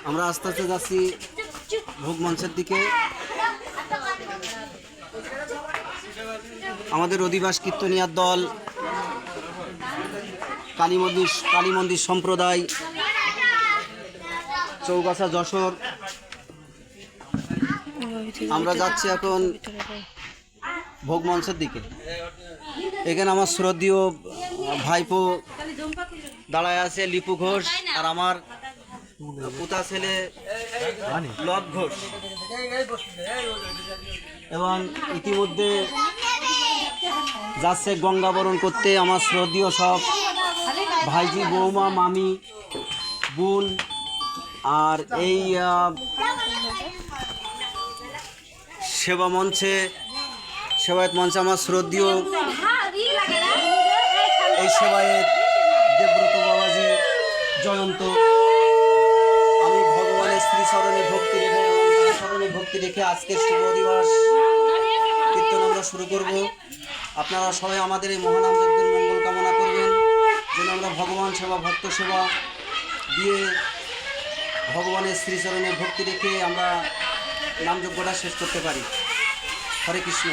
আমরা আস্তে আস্তে যাচ্ছি ভোগ মঞ্চের দিকে। আমাদের অধিবাস কীর্তনিয়ার দল, কালী মন্দির সম্প্রদায়, চৌগাছা যশোর, আমরা যাচ্ছি এখন ভোগ মঞ্চের দিকে। এখানে আমার শ্রদ্ধেয় ভাইপো দাঁড়ায় আছে, লিপু ঘোষ, আর আমার পুতা ছেলে লব ঘোষ। এবং ইতিমধ্যে যাচ্ছে গঙ্গাবরণ করতে আমার শ্রদ্ধেয় সব ভাইজি, বৌমা, মামি, বোন। আর এই সেবায়ত মঞ্চে আমার শ্রদ্ধেয় এই সেবায়ত দেবব্রত বাবাজি জয়ন্ত। আমি ভগবানের শ্রীচরণে ভক্তি রেখে আজকের শুভ দিবস কীর্তন আমরা শুরু করব। আপনারা সবাই আমাদের এই মহানাম যজ্ঞের মঙ্গল কামনা করবেন, যেন আমরা ভগবান সেবা, ভক্ত সেবা দিয়ে ভগবানের শ্রীচরণে ভক্তি রেখে আমরা নামযজ্ঞটা শেষ করতে পারি। হরে কৃষ্ণ।